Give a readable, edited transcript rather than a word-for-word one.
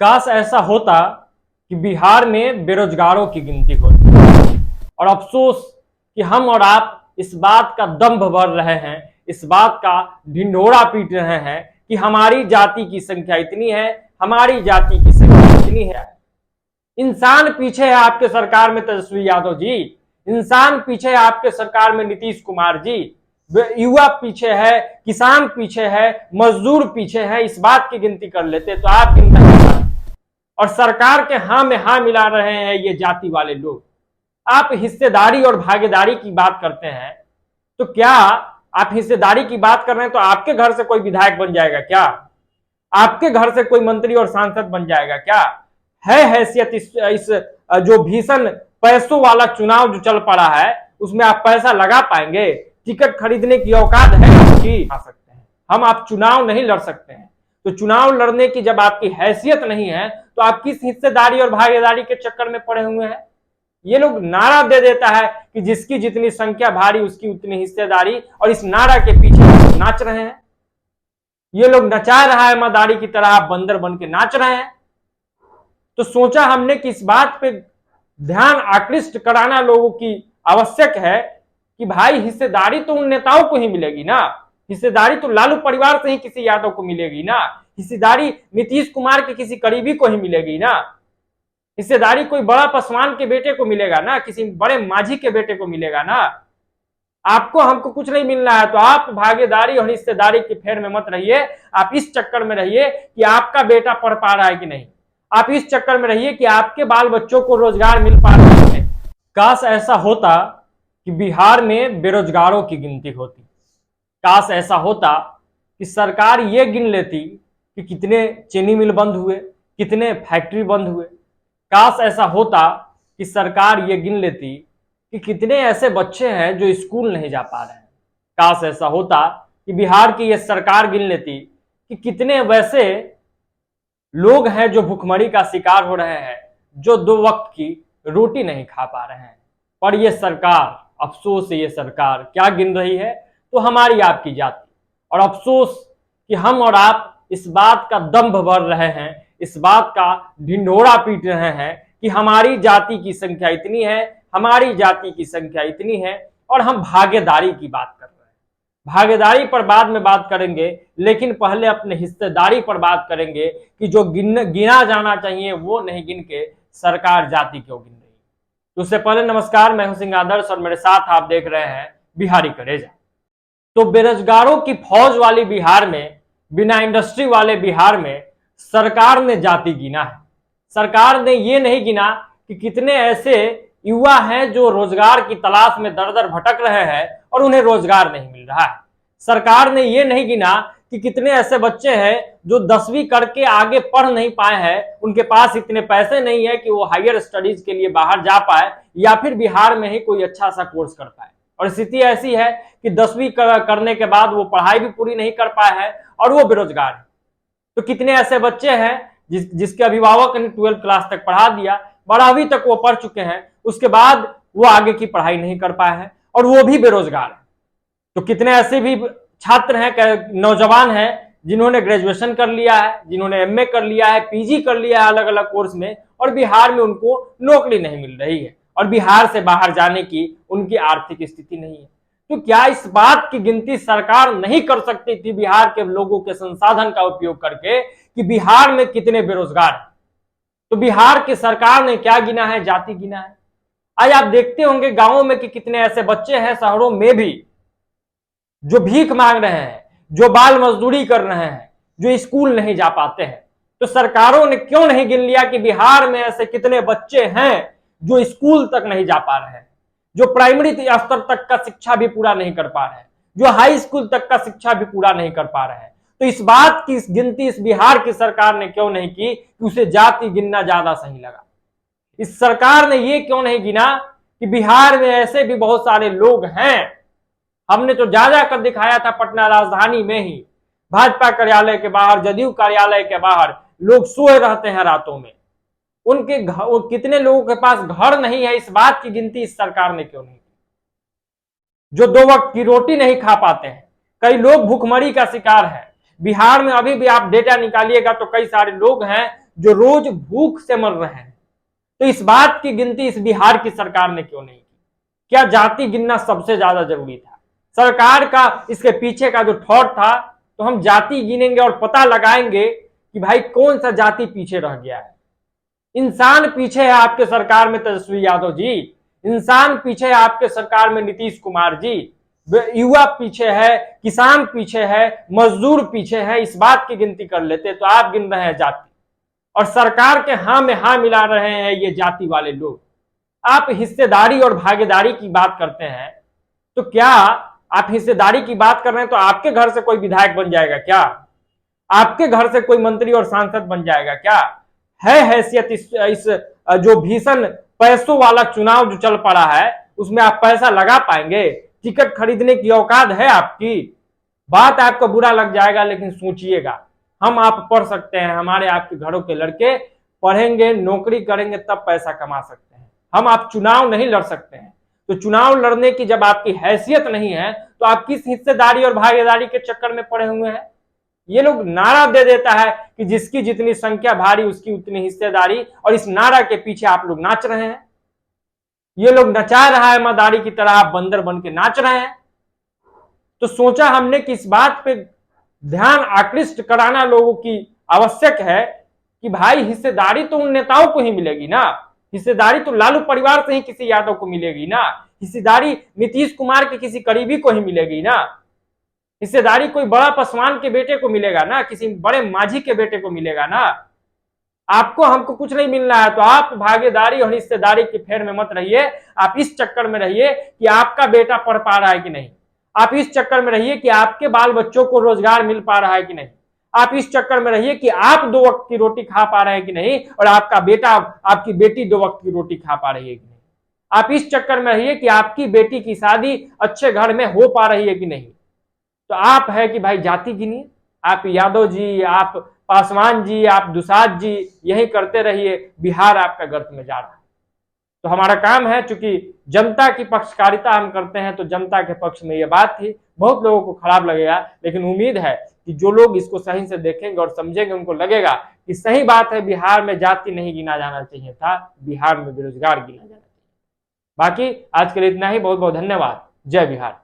काश ऐसा होता कि बिहार में बेरोजगारों की गिनती होती। और अफसोस कि हम और आप इस बात का दंभ भर रहे हैं, इस बात का ढिंढोरा पीट रहे हैं कि हमारी जाति की संख्या इतनी है, हमारी जाति की संख्या इतनी है। इंसान पीछे है आपके सरकार में तेजस्वी यादव जी, इंसान पीछे है आपके सरकार में नीतीश कुमार जी, युवा पीछे है, किसान पीछे है, मजदूर पीछे है। इस बात की गिनती कर लेते तो आप गिनती। और सरकार के हाँ में हाँ मिला रहे हैं ये जाति वाले लोग। आप हिस्सेदारी और भागीदारी की बात करते हैं, तो क्या आप हिस्सेदारी की बात कर रहे हैं तो आपके घर से कोई विधायक बन जाएगा क्या? आपके घर से कोई मंत्री और सांसद बन जाएगा क्या? है हैसियत इस जो भीषण पैसों वाला चुनाव जो चल पड़ा है उसमें आप पैसा लगा पाएंगे? टिकट खरीदने की औकात है आपकी? आ सकते हैं हम, आप चुनाव नहीं लड़ सकते हैं। तो चुनाव लड़ने की जब आपकी हैसियत नहीं है तो आप किस हिस्सेदारी और भागीदारी के चक्कर में पड़े हुए हैं? ये लोग नारा दे देता है कि जिसकी जितनी संख्या भारी उसकी उतनी हिस्सेदारी, और इस नारा के पीछे नाच रहे हैं। ये लोग नचा रहा है मदारी की तरह, आप बंदर बन के नाच रहे हैं। तो सोचा हमने कि इस बात पे ध्यान आकृष्ट कराना लोगों की आवश्यक है कि भाई हिस्सेदारी तो उन नेताओं को ही मिलेगी ना, हिस्सेदारी तो लालू परिवार से ही किसी यादव को मिलेगी ना, हिस्सेदारी नीतीश कुमार के किसी करीबी को ही मिलेगी ना, हिस्सेदारी कोई बड़ा पासवान के बेटे को मिलेगा ना, किसी बड़े माझी के बेटे को मिलेगा ना। आपको हमको कुछ नहीं मिलना है तो आप भागीदारी और हिस्सेदारी की फेर में मत रहिए। आप इस चक्कर में रहिए कि आपका बेटा पढ़ पा रहा है कि नहीं, आप इस चक्कर में रहिए कि आपके बाल बच्चों को रोजगार मिल पा रहा है कि नहीं। काश ऐसा होता कि बिहार में बेरोजगारों की गिनती होती। काश ऐसा होता कि सरकार ये गिन लेती कि कितने चीनी मिल बंद हुए, कितने फैक्ट्री बंद हुए। काश ऐसा होता कि सरकार ये गिन लेती कि कितने ऐसे बच्चे हैं जो स्कूल नहीं जा पा रहे हैं। काश ऐसा होता कि बिहार की ये सरकार गिन लेती कि कितने वैसे लोग हैं जो भुखमरी का शिकार हो रहे हैं, जो 2 वक्त की रोटी नहीं खा पा रहे हैं। पर ये सरकार, अफसोस है, ये सरकार क्या गिन रही है? तो हमारी आपकी जाति। और अफसोस कि हम और आप इस बात का दंभ भर रहे हैं, इस बात का ढिंढोरा पीट रहे हैं कि हमारी जाति की संख्या इतनी है, हमारी जाति की संख्या इतनी है। और हम भागीदारी की बात कर रहे हैं। भागीदारी पर बाद में बात करेंगे, लेकिन पहले अपने हिस्सेदारी पर बात करेंगे कि जो गिना जाना चाहिए वो नहीं गिन के सरकार जाति क्यों गिन रही है। तो उससे पहले नमस्कार, मैं हूं सिंह आदर्श और मेरे साथ आप देख रहे हैं बिहारी करेजा। तो बेरोजगारों की फौज वाली बिहार में, बिना इंडस्ट्री वाले बिहार में सरकार ने जाति गिना है। सरकार ने ये नहीं गिना कि कितने ऐसे युवा हैं जो रोजगार की तलाश में दर दर भटक रहे हैं और उन्हें रोजगार नहीं मिल रहा है। सरकार ने ये नहीं गिना कि कितने ऐसे बच्चे हैं जो 10वीं करके आगे पढ़ नहीं पाए हैं, उनके पास इतने पैसे नहीं है कि वो हायर स्टडीज के लिए बाहर जा पाए या फिर बिहार में ही कोई अच्छा सा कोर्स कर पाए। और स्थिति ऐसी है कि 10वीं करने के बाद वो पढ़ाई भी पूरी नहीं कर पाए हैं और वो बेरोजगार है। तो कितने ऐसे बच्चे हैं जिसके अभिभावक ने 12th क्लास तक पढ़ा दिया, 12वीं तक वो पढ़ चुके हैं, उसके बाद वो आगे की पढ़ाई नहीं कर पाए हैं और वो भी बेरोजगार है। तो कितने ऐसे भी छात्र हैं, नौजवान हैं जिन्होंने ग्रेजुएशन कर लिया है, जिन्होंने एमए कर लिया है, पीजी कर लिया है अलग अलग कोर्स में, और बिहार में उनको नौकरी नहीं मिल रही है और बिहार से बाहर जाने की उनकी आर्थिक स्थिति नहीं है। तो क्या इस बात की गिनती सरकार नहीं कर सकती थी बिहार के लोगों के संसाधन का उपयोग करके कि बिहार में कितने बेरोजगार हैं? तो बिहार की सरकार ने क्या गिना है? जाति गिना है। आज आप देखते होंगे गांवों में कि कितने ऐसे बच्चे हैं, शहरों में भी, जो भीख मांग रहे हैं, जो बाल मजदूरी कर रहे हैं, जो स्कूल नहीं जा पाते हैं। तो सरकारों ने क्यों नहीं गिन लिया कि बिहार में ऐसे कितने बच्चे हैं जो स्कूल तक नहीं जा पा रहे हैं, जो प्राइमरी स्तर तक का शिक्षा भी पूरा नहीं कर पा रहे हैं, जो हाई स्कूल तक का शिक्षा भी पूरा नहीं कर पा रहे हैं? तो इस बात की गिनती इस बिहार की सरकार ने क्यों नहीं की कि उसे जाति गिनना ज्यादा सही लगा? इस सरकार ने ये क्यों नहीं गिना कि बिहार में ऐसे भी बहुत सारे लोग हैं? हमने तो जा जाकर दिखाया था पटना राजधानी में ही, भाजपा कार्यालय के बाहर, जदयू कार्यालय के बाहर लोग सोए रहते हैं रातों में। उनके कितने लोगों के पास घर नहीं है, इस बात की गिनती इस सरकार ने क्यों नहीं की? जो 2 वक्त की रोटी नहीं खा पाते हैं, कई लोग भूखमरी का शिकार है बिहार में। अभी भी आप डेटा निकालिएगा तो कई सारे लोग हैं जो रोज भूख से मर रहे हैं। तो इस बात की गिनती इस बिहार की सरकार ने क्यों नहीं की? क्या जाति गिनना सबसे ज्यादा जरूरी था? सरकार का इसके पीछे का जो थॉट था, तो हम जाति गिनेंगे और पता लगाएंगे कि भाई कौन सा जाति पीछे रह गया है। इंसान पीछे है आपके सरकार में तेजस्वी यादव जी, इंसान पीछे है आपके सरकार में नीतीश कुमार जी, युवा पीछे है, किसान पीछे है, मजदूर पीछे है। इस बात की गिनती कर लेते तो आप गिन रहे हैं जाति, और सरकार के हाँ में हाँ मिला रहे हैं ये जाति वाले लोग। आप हिस्सेदारी और भागीदारी की बात करते हैं, तो क्या आप हिस्सेदारी की बात कर रहे हैं तो आपके घर से कोई विधायक बन जाएगा क्या? आपके घर से कोई मंत्री और सांसद बन जाएगा क्या? है हैसियत इस जो भीषण पैसों वाला चुनाव जो चल पड़ा है, उसमें आप पैसा लगा पाएंगे? टिकट खरीदने की औकात है आपकी? बात आपको बुरा लग जाएगा, लेकिन सोचिएगा, हम आप पढ़ सकते हैं, हमारे आपके घरों के लड़के पढ़ेंगे, नौकरी करेंगे, तब पैसा कमा सकते हैं। हम आप चुनाव नहीं लड़ सकते हैं। तो चुनाव लड़ने की जब आपकी हैसियत नहीं है, तो आप किस हिस्सेदारी और भागीदारी के चक्कर में पड़े हुए हैं? ये लोग नारा दे देता है कि जिसकी जितनी संख्या भारी उसकी उतनी हिस्सेदारी, और इस नारा के पीछे आप लोग नाच रहे हैं। ये लोग नचा रहा है मदारी की तरह, आप बंदर बन के नाच रहे हैं। तो सोचा हमने कि इस बात पे ध्यान आकृष्ट कराना लोगों की आवश्यक है कि भाई हिस्सेदारी तो उन नेताओं को ही मिलेगी ना, हिस्सेदारी तो लालू परिवार से ही किसी यादव को मिलेगी ना, हिस्सेदारी नीतीश कुमार के किसी करीबी को ही मिलेगी ना, हिस्सेदारी कोई बड़ा पासवान के बेटे को मिलेगा ना, किसी बड़े माझी के बेटे को मिलेगा ना। आपको हमको कुछ नहीं मिलना है, तो आप भागीदारी और हिस्सेदारी की फेर में मत रहिए। आप इस चक्कर में रहिए कि आपका बेटा पढ़ पा रहा है कि नहीं, आप इस चक्कर में रहिए कि आपके बाल बच्चों को रोजगार मिल पा रहा है कि नहीं, आप इस चक्कर में रहिए कि आप 2 वक्त की रोटी खा पा रहे हैं कि नहीं, और आपका बेटा आपकी बेटी 2 वक्त की रोटी खा पा रही है कि नहीं। आप इस चक्कर में रहिए कि आपकी बेटी की शादी अच्छे घर में हो पा रही है कि नहीं। तो आप है कि भाई जाति गिनिए, आप यादव जी, आप पासवान जी, आप दुसाद जी, यही करते रहिए। बिहार आपका गर्त में जा रहा है। तो हमारा काम है, चूंकि जनता की पक्षकारिता हम करते हैं, तो जनता के पक्ष में ये बात थी। बहुत लोगों को खराब लगेगा, लेकिन उम्मीद है कि जो लोग इसको सही से देखेंगे और समझेंगे, उनको लगेगा कि सही बात है, बिहार में जाति नहीं गिना जाना चाहिए था, बिहार में बेरोजगार गिना जाना चाहिए। बाकी आज के लिए इतना ही। बहुत बहुत धन्यवाद। जय बिहार।